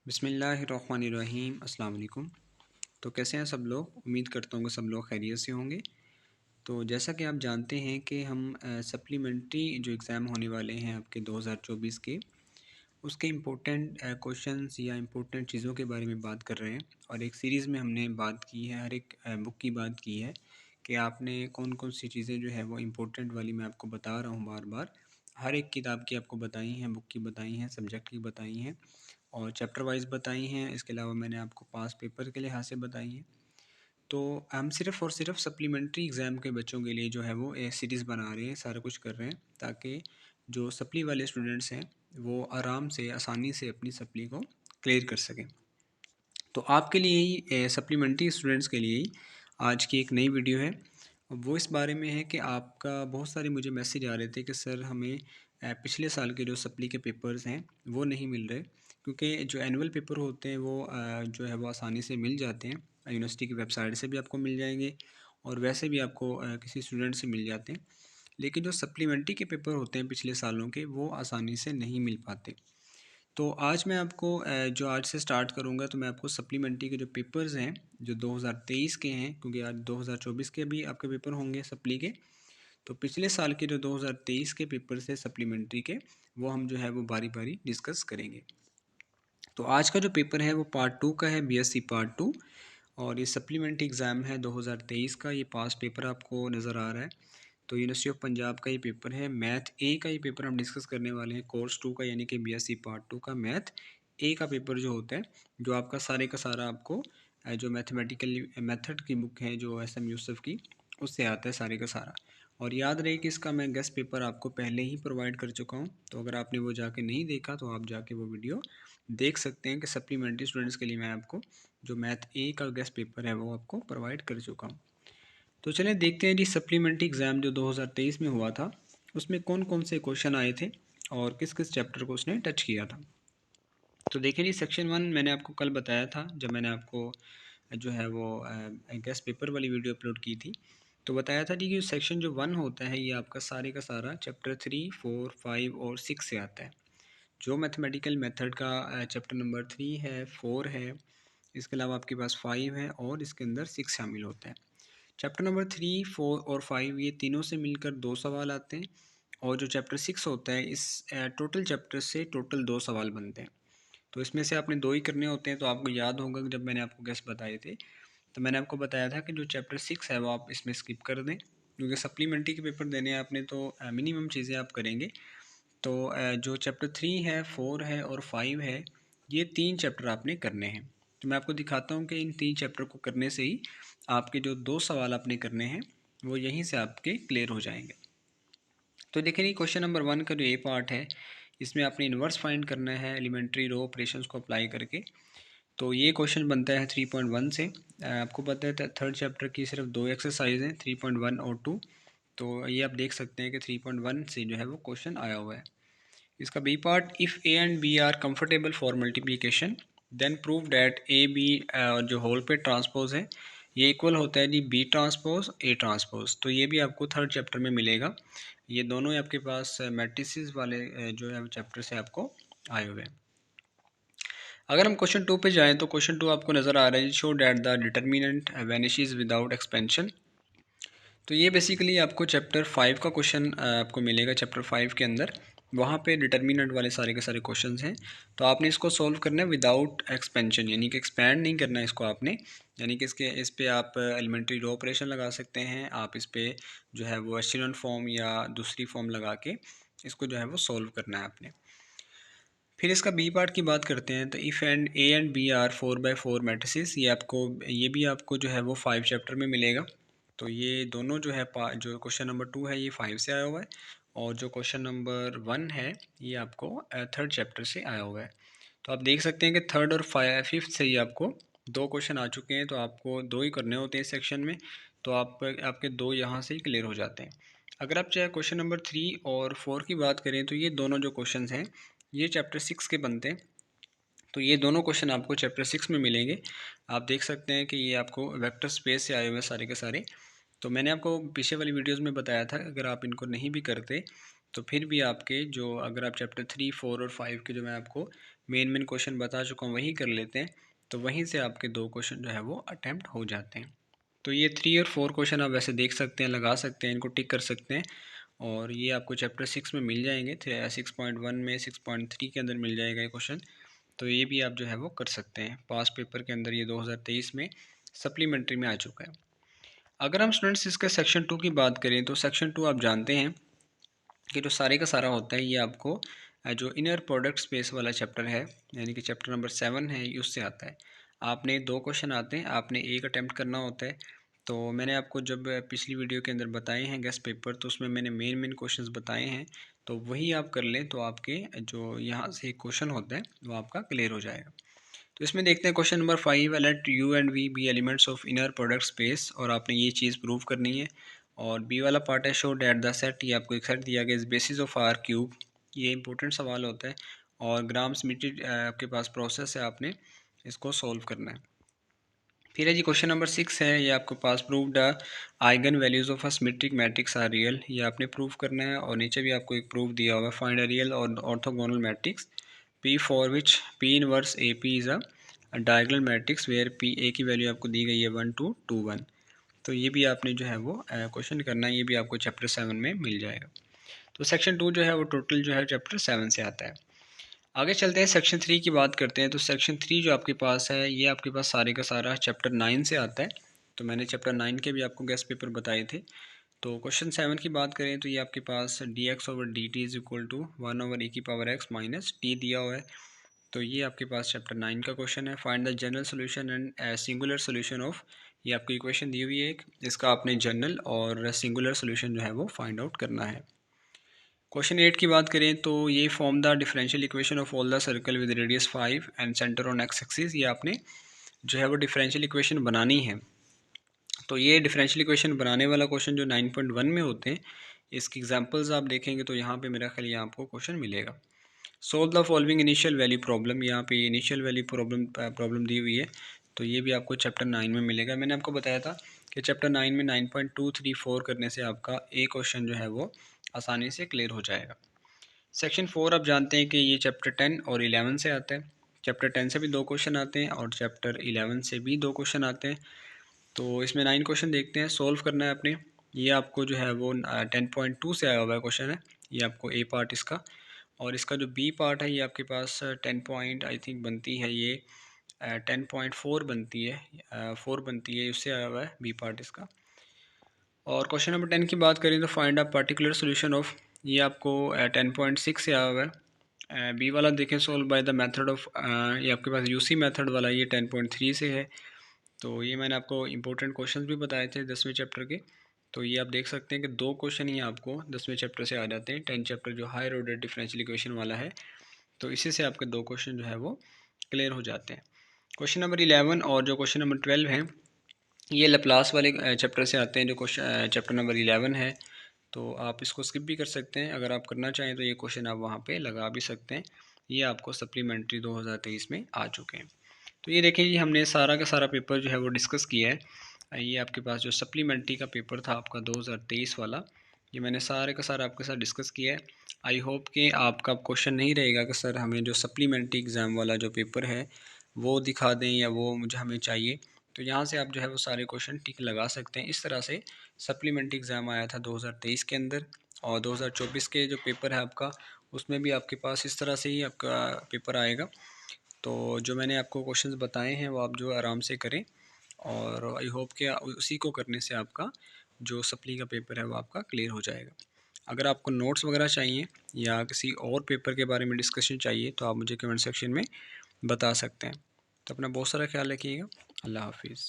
बिस्मिल्लाहिर्रहमानिर्रहीम अस्सलाम वालेकुम। तो कैसे हैं सब लोग? उम्मीद करता हूँ कि सब लोग खैरियत से होंगे। तो जैसा कि आप जानते हैं कि हम सप्लीमेंट्री जो एग्ज़ाम होने वाले हैं आपके 2024 के, उसके इम्पोर्टेंट क्वेश्चंस या इम्पोर्टेंट चीज़ों के बारे में बात कर रहे हैं। और एक सीरीज़ में हमने बात की है, हर एक बुक की बात की है कि आपने कौन कौन सी चीज़ें जो है वो इम्पोर्टेंट वाली मैं आपको बता रहा हूँ बार बार। हर एक किताब की आपको बताई हैं, बुक की बताई हैं, सब्जेक्ट की बताई हैं और चैप्टर वाइज़ बताई हैं। इसके अलावा मैंने आपको पास पेपर के लिहाज से बताई हैं। तो हम सिर्फ़ और सिर्फ सप्लीमेंट्री एग्ज़ाम के बच्चों के लिए जो है वो सीरीज़ बना रहे हैं, सारा कुछ कर रहे हैं ताकि जो सप्ली वाले स्टूडेंट्स हैं वो आराम से, आसानी से अपनी सप्ली को क्लियर कर सकें। तो आपके लिए ही सप्लीमेंट्री स्टूडेंट्स के लिए ही आज की एक नई वीडियो है। वो इस बारे में है कि आपका बहुत सारे मुझे मैसेज आ रहे थे कि सर हमें पिछले साल के जो सप्ली के पेपर्स हैं वो नहीं मिल रहे, क्योंकि जो एनुअल पेपर होते हैं वो जो है वो आसानी से मिल जाते हैं। यूनिवर्सिटी की वेबसाइट से भी आपको मिल जाएंगे और वैसे भी आपको किसी स्टूडेंट से मिल जाते हैं। लेकिन जो सप्लीमेंट्री के पेपर होते हैं पिछले सालों के, वो आसानी से नहीं मिल पाते। तो आज मैं आपको जो आज से स्टार्ट करूँगा, तो मैं आपको सप्लीमेंट्री के जो पेपर्स हैं जो 2023 के हैं, क्योंकि आज 2024 के भी आपके पेपर होंगे सप्ली के। तो पिछले साल के जो 2023 के पेपर से सप्लीमेंट्री के, वो हम जो है वो बारी बारी डिस्कस करेंगे। तो आज का जो पेपर है वो पार्ट 2 का है, बीएससी पार्ट 2। और ये सप्लीमेंट्री एग्ज़ाम है 2023 का। ये पास पेपर आपको नज़र आ रहा है। तो यूनिवर्सिटी ऑफ पंजाब का ये पेपर है। मैथ ए का ये पेपर हम डिस्कस करने वाले हैं, कोर्स 2 का, यानी कि बीएससी पार्ट 2 का मैथ ए का पेपर जो होता है, जो आपका सारे का सारा आपको जो मैथमेटिकल मेथड की बुक है जो एसएम यूसुफ की, उससे आता है सारे का सारा। और याद रहे कि इसका मैं गेस्ट पेपर आपको पहले ही प्रोवाइड कर चुका हूँ। तो अगर आपने वो जाके नहीं देखा तो आप जाके वो वीडियो देख सकते हैं कि सप्लीमेंट्री स्टूडेंट्स के लिए मैं आपको जो मैथ ए का गेस्ट पेपर है वो आपको प्रोवाइड कर चुका हूँ। तो चलिए देखते हैं जी, सप्लीमेंट्री एग्ज़ाम जो 2023 में हुआ था उसमें कौन कौन से क्वेश्चन आए थे और किस किस चैप्टर को उसने टच किया था। तो देखिए जी, सेक्शन 1 मैंने आपको कल बताया था, जब मैंने आपको जो है वो गेस्ट पेपर वाली वीडियो अपलोड की थी। तो बताया था जी कि सेक्शन जो 1 होता है ये आपका सारे का सारा चैप्टर 3, 4, 5 और 6 से आता है। जो मैथमेटिकल मेथड का चैप्टर नंबर 3 है, 4 है, इसके अलावा आपके पास 5 है और इसके अंदर 6 शामिल होता है। चैप्टर नंबर 3, 4 और 5 ये तीनों से मिलकर 2 सवाल आते हैं। और जो चैप्टर 6 होता है, इस टोटल चैप्टर से टोटल 2 सवाल बनते हैं। तो इसमें से आपने 2 ही करने होते हैं। तो आपको याद होगा कि जब मैंने आपको गेस्ट बताए थे, तो मैंने आपको बताया था कि जो चैप्टर 6 है वो आप इसमें स्किप कर दें, क्योंकि सप्लीमेंट्री के पेपर देने हैं आपने, तो मिनिमम चीज़ें आप करेंगे। तो जो चैप्टर 3 है, 4 है और 5 है, ये 3 चैप्टर आपने करने हैं। तो मैं आपको दिखाता हूँ कि इन 3 चैप्टर को करने से ही आपके जो 2 सवाल आपने करने हैं वो यहीं से आपके क्लियर हो जाएंगे। तो देखिए ये क्वेश्चन नंबर 1 का जो ए पार्ट है, इसमें आपने इन्वर्स फाइंड करना है एलिमेंट्री रो ऑपरेशंस को अप्लाई करके। तो ये क्वेश्चन बनता है 3.1 से। आपको पता है थर्ड चैप्टर की सिर्फ 2 एक्सरसाइज हैं, 3.1 और 2। तो ये आप देख सकते हैं कि 3.1 से जो है वो क्वेश्चन आया हुआ है। इसका B part, if A and B are comfortable for multiplication then prove that A B जो होल पे ट्रांसपोज है ये इक्वल होता है जी बी ट्रांसपोज ए ट्रांसपोज। तो ये भी आपको थर्ड चैप्टर में मिलेगा। ये दोनों ही आपके पास मैट्रिसेस वाले जो है चैप्टर से आपको आए हुए हैं। अगर हम क्वेश्चन 2 पे जाएं तो क्वेश्चन 2 आपको नज़र आ रहा है, show that the determinant vanishes without expansion. तो ये बेसिकली आपको चैप्टर 5 का क्वेश्चन आपको मिलेगा। चैप्टर 5 के अंदर वहाँ पे डिटर्मिनेंट वाले सारे के सारे क्वेश्चंस हैं। तो आपने इसको सॉल्व करना है विदाउट एक्सपेंशन, यानी कि एक्सपैंड नहीं करना है इसको आपने। यानी कि इस पे आप एलिमेंट्री रो ऑपरेशन लगा सकते हैं, आप इस पे जो है वो एशेलॉन फॉर्म या दूसरी फॉर्म लगा के इसको जो है वो सॉल्व करना है आपने। फिर इसका बी पार्ट की बात करते हैं। तो if and A and B are 4x4 matrices, ये भी आपको जो है वो 5 चैप्टर में मिलेगा। तो ये दोनों जो है जो क्वेश्चन नंबर 2 है ये 5 से आया हुआ है, और जो क्वेश्चन नंबर 1 है ये आपको थर्ड चैप्टर से आया हुआ है। तो आप देख सकते हैं कि थर्ड और फिफ्थ से ही आपको 2 क्वेश्चन आ चुके हैं। तो आपको 2 ही करने होते हैं इस सेक्शन में। तो आपके 2 यहाँ से ही क्लियर हो जाते हैं। अगर आप चाहे क्वेश्चन नंबर 3 और 4 की बात करें, तो ये दोनों जो क्वेश्चन हैं ये चैप्टर 6 के बनते हैं। तो ये दोनों क्वेश्चन आपको चैप्टर 6 में मिलेंगे। आप देख सकते हैं कि ये आपको वेक्टर स्पेस से आए हुए हैं सारे के सारे। तो मैंने आपको पीछे वाली वीडियोस में बताया था, अगर आप इनको नहीं भी करते तो फिर भी आपके जो, अगर आप चैप्टर 3, 4 और 5 के जो मैं आपको मेन क्वेश्चन बता चुका हूँ वही कर लेते हैं, तो वहीं से आपके 2 क्वेश्चन जो है वो अटैम्प्ट हो जाते हैं। तो ये 3 और 4 क्वेश्चन आप वैसे देख सकते हैं, लगा सकते हैं, इनको टिक कर सकते हैं, और ये आपको चैप्टर 6 में मिल जाएंगे, 6.1 में 6.3 के अंदर मिल जाएगा ये क्वेश्चन। तो ये भी आप जो है वो कर सकते हैं, पास पेपर के अंदर ये 2023 में सप्लीमेंट्री में आ चुका है। अगर हम स्टूडेंट्स इसके सेक्शन 2 की बात करें तो सेक्शन 2 आप जानते हैं कि जो सारे का सारा होता है ये आपको जो इनर प्रोडक्ट स्पेस वाला चैप्टर है, यानी कि चैप्टर नंबर 7 है, ये उससे आता है। आपने 2 क्वेश्चन आते हैं, आपने एक अटैम्प्ट करना होता है। तो मैंने आपको जब पिछली वीडियो के अंदर बताए हैं गेस्ट पेपर, तो उसमें मैंने मेन क्वेश्चंस बताए हैं, तो वही आप कर लें तो आपके जो यहाँ से एक क्वेश्चन होता है वो आपका क्लियर हो जाएगा। तो इसमें देखते हैं question number 5, let u and v be elements of inner product space, और आपने ये चीज़ प्रूव करनी है। और बी वाला पार्ट है शो डैट द सेट, ये आपको एक सेट दिया गया इस बेसिस ऑफ आर क्यूब, ये इंपॉर्टेंट सवाल होता है। और ग्राम स्मिटेड आपके पास प्रोसेस है, आपने इसको सॉल्व करना है। फिर है जी क्वेश्चन नंबर 6 है, ये आपके पास prove the eigenvalues of a symmetric matrix are real, ये आपने प्रूव करना है। और नीचे भी आपको एक प्रूफ दिया हुआ है, फाइंड अ रियल और orthogonal matrix P for which P inverse AP is a diagonal matrix where P A की वैल्यू आपको दी गई है 1 2 2 1। तो ये भी आपने जो है वो क्वेश्चन करना है, ये भी आपको चैप्टर 7 में मिल जाएगा। तो सेक्शन 2 जो है वो टोटल जो है चैप्टर 7 से आता है। आगे चलते हैं, सेक्शन 3 की बात करते हैं। तो सेक्शन 3 जो आपके पास है ये आपके पास सारे का सारा चैप्टर 9 से आता है। तो मैंने चैप्टर 9 के भी आपको गेस्ट पेपर बताए थे। तो क्वेश्चन 7 की बात करें तो ये आपके पास dx over dt is equal to 1 over e की पावर x माइनस टी दिया हुआ है। तो ये आपके पास चैप्टर 9 का क्वेश्चन है। Find the general solution and singular solution of, ये आपको इक्वेशन दी हुई है एक, इसका आपने जनरल और सिंगुलर सोल्यूशन जो है वो फाइंड आउट करना है। क्वेश्चन 8 की बात करें तो ये form the differential equation of all the circle with radius 5 and centre on x axis, ये आपने जो है वो डिफरेंशियल इक्वेशन बनानी है। तो ये डिफरेंशियल इक्वेशन बनाने वाला क्वेश्चन जो 9.1 में होते हैं, इसकी एग्जांपल्स आप देखेंगे तो यहाँ पे मेरा ख्याल ये आपको क्वेश्चन मिलेगा। Solve the following initial value problem, यहाँ पे इनिशियल वैल्यू प्रॉब्लम दी हुई है। तो ये भी आपको चैप्टर 9 में मिलेगा। मैंने आपको बताया था कि चैप्टर 9 में 9.234 करने से आपका एक क्वेश्चन जो है वो आसानी से क्लियर हो जाएगा। सेक्शन 4 आप जानते हैं कि ये चैप्टर 10 और 11 से आता है। चैप्टर 10 से भी 2 क्वेश्चन आते हैं और चैप्टर 11 से भी 2 क्वेश्चन आते हैं। तो इसमें 9 क्वेश्चन देखते हैं, सोल्व करना है आपने। ये आपको जो है वो 10.2 से आया हुआ है क्वेश्चन है, ये आपको ए पार्ट इसका। और इसका जो बी पार्ट है ये आपके पास 10 पॉइंट आई थिंक बनती है, ये 10.4 बनती है, 4 बनती है, उससे आया हुआ है बी पार्ट इसका। और क्वेश्चन नंबर 10 की बात करें तो find a particular solution of, ये आपको 10.6 से आया हुआ है। बी वाला देखें, solve by the method of, ये आपके पास यूसी मेथड वाला ये 10.3 से है। तो ये मैंने आपको इंपॉर्टेंट क्वेश्चंस भी बताए थे 10वें चैप्टर के। तो ये आप देख सकते हैं कि 2 क्वेश्चन ही आपको 10वें चैप्टर से आ जाते हैं। 10 चैप्टर जो हायर ऑर्डर डिफरेंशियल इक्वेशन वाला है, तो इसी से आपके 2 क्वेश्चन जो है वो क्लियर हो जाते हैं। क्वेश्चन नंबर 11 और जो क्वेश्चन नंबर 12 है, ये लैप्लास वाले चैप्टर से आते हैं, जो क्वेश्चन चैप्टर नंबर 11 है। तो आप इसको स्किप भी कर सकते हैं, अगर आप करना चाहें तो ये क्वेश्चन आप वहाँ पे लगा भी सकते हैं। ये आपको सप्लीमेंट्री 2023 में आ चुके हैं। तो ये देखिए, ये हमने सारा का सारा पेपर जो है वो डिस्कस किया है। ये आपके पास जो सप्लीमेंट्री का पेपर था आपका 2023 वाला, ये मैंने सारे का सारा आपके साथ डिस्कस किया है। आई होप कि आपका क्वेश्चन नहीं रहेगा कि सर हमें जो सप्लीमेंट्री एग्ज़ाम वाला जो पेपर है वो दिखा दें या वो मुझे हमें चाहिए। तो यहाँ से आप जो है वो सारे क्वेश्चन टिक लगा सकते हैं। इस तरह से सप्लीमेंट्री एग्ज़ाम आया था 2023 के अंदर, और 2024 के जो पेपर है आपका, उसमें भी आपके पास इस तरह से ही आपका पेपर आएगा। तो जो मैंने आपको क्वेश्चंस बताए हैं वो आप जो आराम से करें, और आई होप कि उसी को करने से आपका जो सप्ली का पेपर है वो आपका क्लियर हो जाएगा। अगर आपको नोट्स वगैरह चाहिए या किसी और पेपर के बारे में डिस्कशन चाहिए तो आप मुझे कमेंट सेक्शन में बता सकते हैं। तो अपना बहुत सारा ख्याल रखिएगा। अल्लाह हाफिज़।